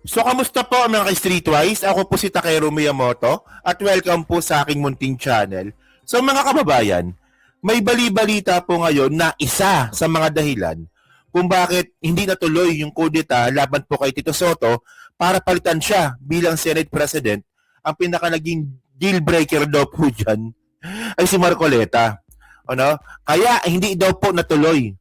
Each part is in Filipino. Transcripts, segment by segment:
So, kamusta po mga ka-Streetwise? Ako po si Takeru Miyamoto at welcome po sa aking munting channel. So, mga kababayan, may bali-balita po ngayon na isa sa mga dahilan kung bakit hindi natuloy yung kudeta laban po kay Tito Sotto para palitan siya bilang Senate President. Ang pinaka naging deal breaker daw po dyan ay si Marcoleta. Ano? Kaya hindi daw po natuloy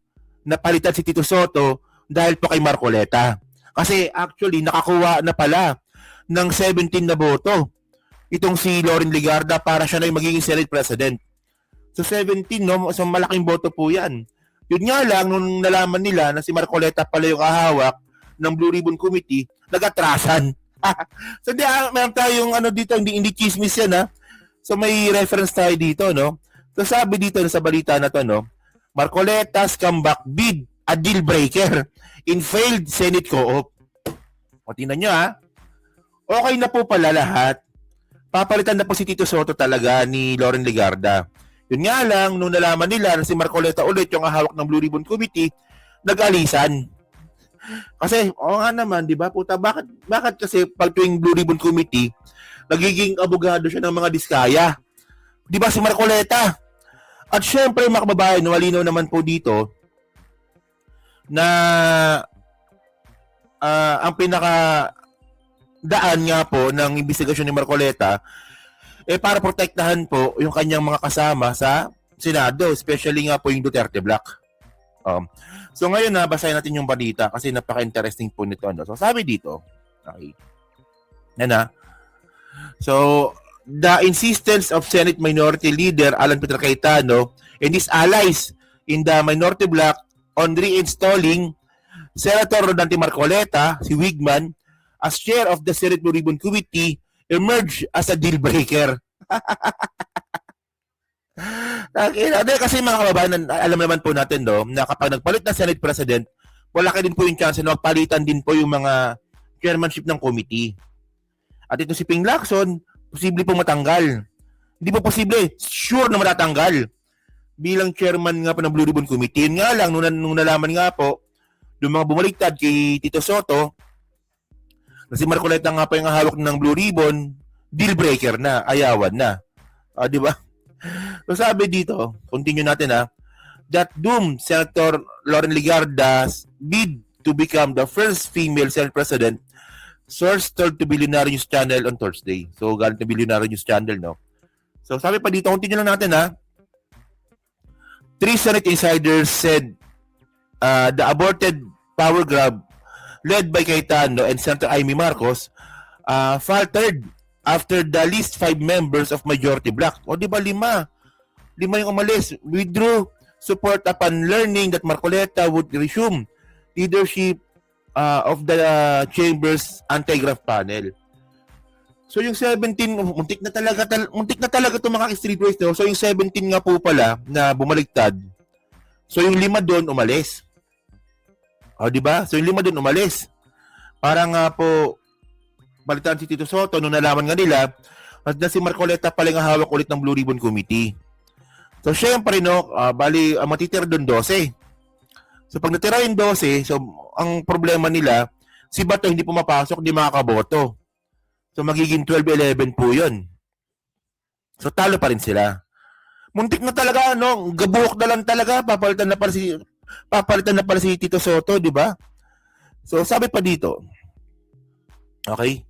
na palitan si Tito Sotto dahil po kay Marcoleta. Kasi actually, nakakuha na pala ng 17 na boto itong si Loren Legarda para siya na yung magiging Senate President. So 17, no? So malaking boto po yan. Yun nga lang, nung nalaman nila na si Marcoleta pala yung kahawak ng Blue Ribbon Committee, nag-atrasan. So meron tayong dito, hindi chismis yan, ha? So may reference tayo dito, no? So sabi dito sa balita na to, no? Marcoleta's comeback bid, a deal breaker in failed Senate co-op. O tingnan nyo, ha? Okay na po pala lahat. Papalitan na po si Tito Sotto talaga ni Loren Legarda. Yun nga lang, nung nalaman nila na si Marcoleta ulit yung hawak ng Blue Ribbon Committee, nag-alisan. Kasi, nga naman, di ba? Puta, bakit kasi pag tuwing Blue Ribbon Committee, nagiging abogado siya ng mga diskaya? Di ba si Marcoleta? At syempre, mga kababayan, walinaw naman po dito na ang pinaka daan nga po ng investigasyon ni Marcoleta para protektahan po yung kanyang mga kasama sa Senado, especially nga po yung Duterte Block. So ngayon basahin natin yung balita kasi napaka-interesting po nito. So sabi dito, okay. So the insistence of Senate Minority Leader Alan Peter Cayetano and his allies in the Minority Block on reinstalling Senator Rodante Marcoleta, si Wigman, as chair of the Senate Blue Ribbon Committee, emerged as a deal breaker. Kasi mga kababayan, alam naman po natin na kapag nagpalit na Senate President, wala ka din po yung chance na magpalitan din po yung mga chairmanship ng committee. At ito si Ping Lacson, posible po matanggal. Hindi po posible, sure na matatanggal bilang chairman nga po ng Blue Ribbon Committee. Yun nga lang, nung nalaman nga po, yung mga bumaliktad kay Tito Sotto, na si Marcoleta nga pa yung hawak ng Blue Ribbon, deal breaker na, ayawan na. Di ba? So sabi dito, continue natin that doomed Senator Loren Legarda's bid to become the first female Senate President, source told to Billionaire News Channel on Thursday. So galing na Billionaire News Channel, no? So sabi pa dito, continue lang natin, 3 Senate insiders said the aborted power grab led by Cayetano and Senator Amy Marcos faltered after the least 5 members of Majority Bloc. O di ba 5? 5 yung umalis. Withdrew support upon learning that Marcoleta would resume leadership of the Chamber's anti-graft panel. So yung 17, muntik na talaga itong mga streetways. No? So yung 17 nga po pala na bumaliktad. So yung 5 doon umalis. Di ba? So yung 5 doon umalis. Para nga po balitaan si Tito Sotto nung nalaman nga nila at na si Marcoleta pala nga hawak ulit ng Blue Ribbon Committee. So syempre bali matitira doon 12. So pag natira yung 12, so ang problema nila, si Bato hindi pumapasok, hindi makakaboto. So magiging 12-11 po 'yon. So talo pa rin sila. Muntik na talaga gabuhok na lang talaga, papalitan na pala si Tito Sotto, di ba? So sabi pa dito, okay,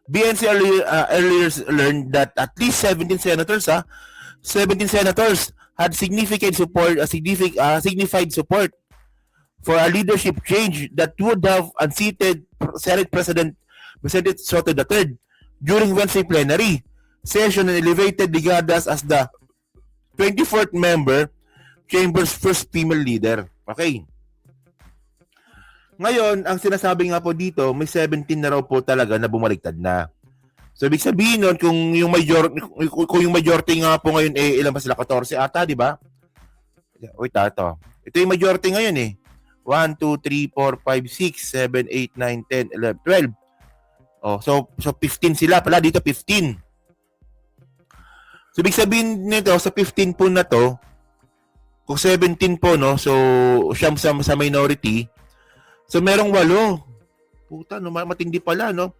BNC earlier learned that at least 17 senators had signified support for a leadership change that would have unseated Senate President Sotto III during Wednesday plenary session and elevated Legardas as the 24th member, Chamber's first female leader. Okay. Ngayon, ang sinasabi nga po dito, may 17 na raw po talaga na bumaliktad na. So, ibig sabihin nun, kung yung majority nga po ngayon, ilan ba sila? 14 ata, di ba? Wait, ito. Ito yung majority ngayon 1, 2, 3, 4, 5, 6, 7, 8, 9, 10, 11, 12. So 15 sila pala. Dito 15. So, ibig sabihin nito, sa 15 po na to, kung 17 po, no? So, siyam sa minority. So, merong 8. Puta, no, matindi pala, no?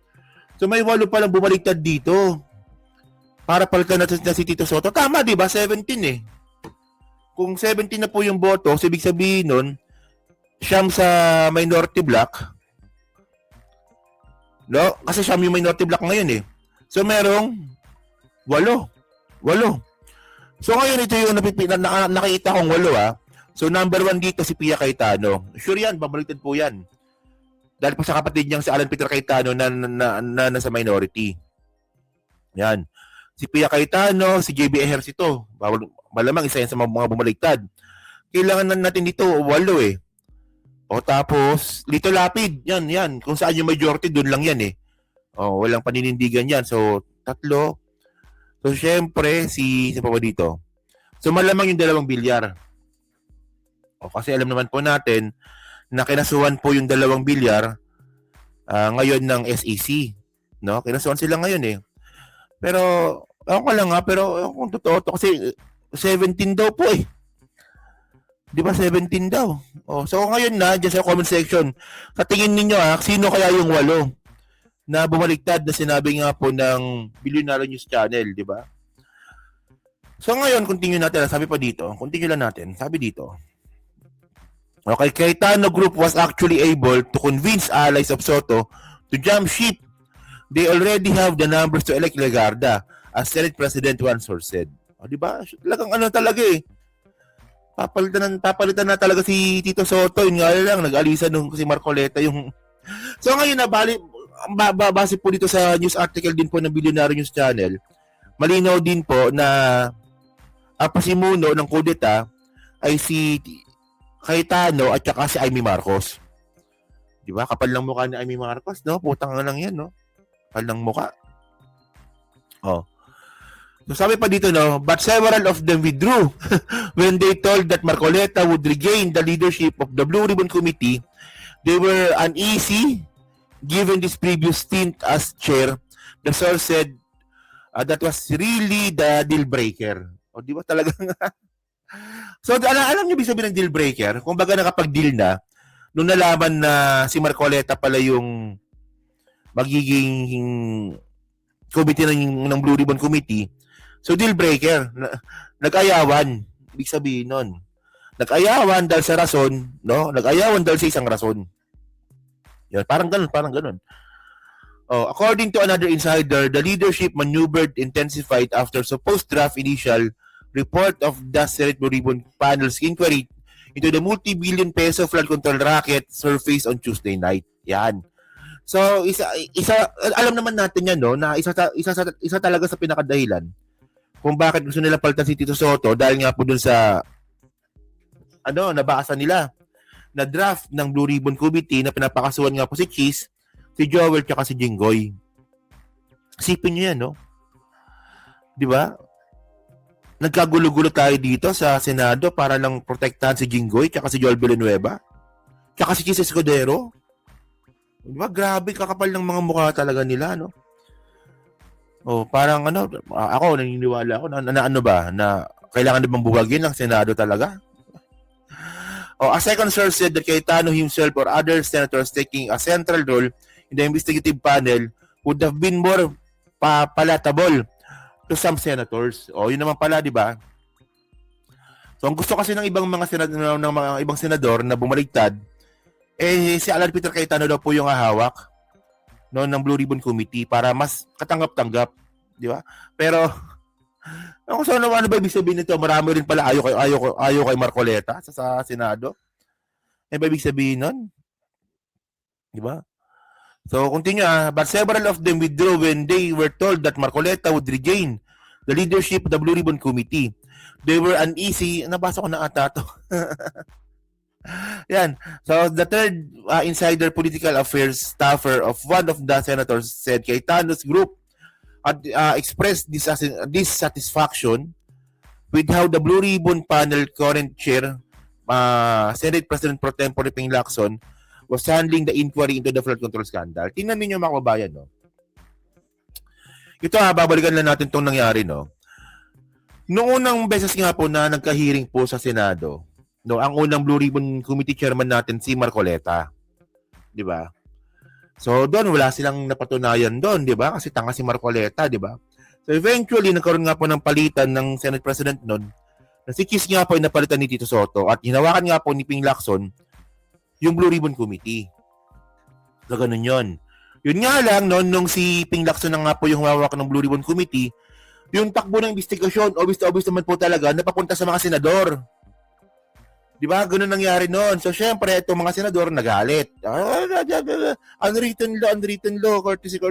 So may 8 pa lang bumaliktad dito. Para palitan natin na si Tito Soto. Tama, di ba? 17 eh. Kung 17 na po yung boto, so ibig sabihin nun, siyam sa minority block. No? Kasi siyam yung minority block ngayon eh. So merong 8. So ngayon ito yung nakikita kong 8 ah. So number 1 dito si Pia Cayetano. Sure yan, babaliktad po yan. Dahil po sa kapatid niyang si Alan Peter Cayetano na nasa minority. Yan. Si Pia Cayetano, si JB Ejercito. Malamang isa yan sa mga bumaliktad. Kailangan natin dito 8 eh. O tapos, Lito Lapid. Yan. Kung saan yung majority, doon lang yan eh. O, walang paninindigan yan. So, 3. So, syempre, si pa ba dito? So, malamang yung 2 bilyar. O, kasi alam naman po natin na kinasuhan po yung 2 bilyar ngayon ng SEC. No? Kinasuhan sila ngayon eh. Pero, ako lang nga, pero kung totoo to, kasi 17 daw po eh. Di ba 17 daw? Oh, so ngayon na, dyan sa comment section, sa tingin ninyo sino kaya yung 8 na bumaliktad na sinabi nga po ng Billionaire News Channel, di ba? So ngayon, continue natin. Sabi pa dito, continue lang natin. Sabi dito, okay, Cayetano Group was actually able to convince allies of Soto to jump ship. They already have the numbers to elect Legarda, as Senate President one source said. O, di ba? Talagang talaga eh. Papalitan na talaga si Tito Soto. Yun nga lang, nag-alisa nung si Marcoleta yung... So ngayon na, base po dito sa news article din po ng Billionaire News Channel, malinaw din po na pasimuno ng kudeta ay si Cayetano at saka si Amy Marcos. Di ba? Kapal lang mukha ni Amy Marcos, no? Putang nga lang yan, no? Kapal lang mukha. Oh. So sabi pa dito, no, but several of them withdrew when they told that Marcoleta would regain the leadership of the Blue Ribbon Committee. They were uneasy given this previous stint as chair. The source said that was really the deal breaker. O di ba talagang So alam niyo ibig sabihin ng deal breaker? Kung baga nakapag-deal na nung nalaman na si Marcoleta pala yung magiging committee ng Blue Ribbon Committee. So, deal breaker. Nag-ayawan. Ibig sabihin nun. Nag-ayawan dahil sa rason, no? Nag-ayawan dahil sa isang rason. Yan, parang ganun. Oh, according to another insider, the leadership maneuvered intensified after supposed draft initial report of the Senate Blue Ribbon Panel's inquiry into the multi-billion peso flood control racket surfaced on Tuesday night. Yan. So, isa alam naman natin yan, no, na isa talaga sa pinakadahilan kung bakit gusto nila palitan si Tito Soto dahil nga po dun sa nabasa nila na draft ng Blue Ribbon Committee na pinapakasuhan nga po si Cheese, si Joel, tsaka si Jinggoy. Isipin nyo yan, no? Di ba? Nagkagulo-gulo tayo dito sa Senado para lang protektahan si Jinggoy, tsaka si Joel Villanueva, tsaka si Cheese Escudero. Di ba? Grabe, kakapal ng mga mukha talaga nila, no? Oh, parang ako naniniwala ako na kailangan na bang buwagin ng Senado talaga? Oh, a second source said that Cayetano himself or other senators taking a central role in the investigative panel would have been more palatable to some senators. Oh, yun naman pala, di ba? So, ang gusto kasi ng ibang mga senador na bumaligtad, si Alan Peter Cayetano daw po yung hahawak ng Blue Ribbon Committee para mas katanggap-tanggap, di ba? Pero ako ano ba ibig sabihin nito? Marami rin pala ayaw kay Marcoleta sa Senado. Ba ibig sabihin nun? Di ba? So, continue but several of them withdrew when they were told that Marcoleta would regain the leadership of the Blue Ribbon Committee. They were uneasy. Nabasa ko na ata to. Yan. So, the third insider political affairs staffer of one of the senators said Cayetano's group had expressed dissatisfaction with how the Blue Ribbon Panel current chair, Senate President Pro Tempore Ping Lacson, was handling the inquiry into the flood control scandal. Tingnan ninyo mga kababayan, no? Ito babalikan lang natin itong nangyari, no? Noong unang beses nga po na nagka-hearing po sa Senado, no, ang unang Blue Ribbon Committee chairman natin si Marcoleta. 'Di ba? So doon wala silang napatunayan doon, 'di ba? Kasi tanga si Marcoleta, 'di ba? So eventually nagkaroon nga po ng palitan ng Senate President noon. Na si Kiss nga po ay napalitan ni Tito Soto at hinawakan nga po ni Ping Lacson yung Blue Ribbon Committee. So ganun 'yon. Yun nga lang noon nung si Ping Lacson na nga po yung hawak ng Blue Ribbon Committee, yung takbo ng investigasyon, obvious to obvious naman po talaga, napapunta sa mga senador. Di ba? Ganun nangyari noon. So, syempre, itong mga senador nagalit. Unwritten law, courtesy,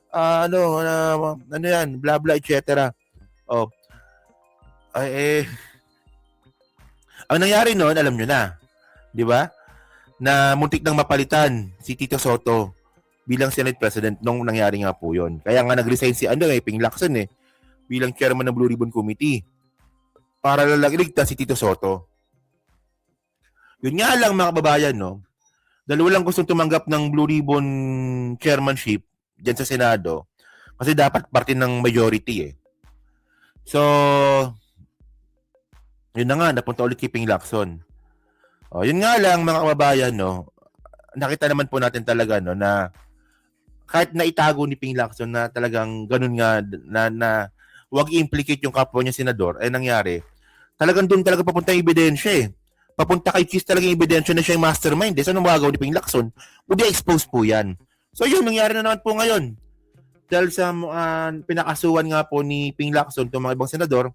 ano yan, blah, blah, etc. Oh. Ang nangyari noon, alam nyo na. Di ba? Na muntik nang mapalitan si Tito Soto bilang Senate President nung nangyari nga po yun. Kaya nga nag-resign si Ping Lacson bilang chairman ng Blue Ribbon Committee para iligtas si Tito Soto. Yun nga lang mga kababayan, no? Dahil walang gustong tumanggap ng Blue Ribbon chairmanship dyan sa Senado kasi dapat parte ng majority So, yun na nga, napunta ulit kay Ping Lacson. Yun nga lang mga kababayan, no? Nakita naman po natin talaga, no, na kahit na itago ni Ping Lacson na talagang ganun nga na wag i-implicate yung kapwa niya senador, nangyari. Talagang doon talaga papunta yung ebidensya Papunta kay Kiss talaga yung ebidensya na siya yung mastermind. So, anong magagawa ni Ping Lacson? Kundi expose po yan. So, yun, nangyari na naman po ngayon. Dahil sa pinakasuhan nga po ni Ping Lacson itong mga ibang senador,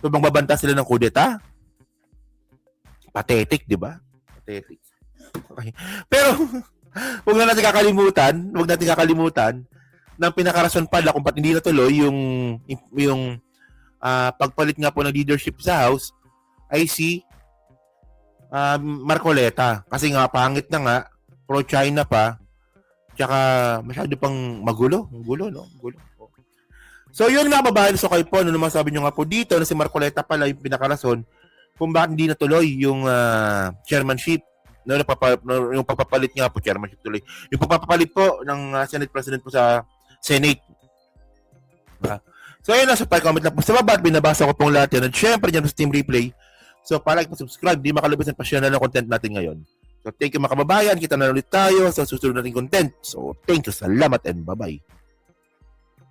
bang babanta sila ng kudeta? Pathetic, di ba? Pathetic. Okay. Pero, huwag natin kakalimutan ng pinakarason pala kung ba't hindi natuloy yung pagpalit nga po ng leadership sa House ay si Marcoleta. Kasi nga, pangit na nga, pro-China pa, tsaka masyado pang magulo, no? Magulo. So, yun nga babahan. So, kayo po, ano naman sabi nyo nga po dito na si Marcoleta pala yung pinakarason kung bakit hindi natuloy yung chairmanship, yung pagpapalit nga po, chairmanship tuloy. Yung pagpapalit po ng Senate President po sa Senate. So, yun na. So, comment lang po sa baba at binabasa ko pong lahat yan. At syempre, dyan sa Team Replay. So, para subscribe, di makalimutan pa share na ng content natin ngayon. So, thank you mga kababayan. Kita na ulit tayo sa susunod nating content. So, thank you. Salamat and bye-bye.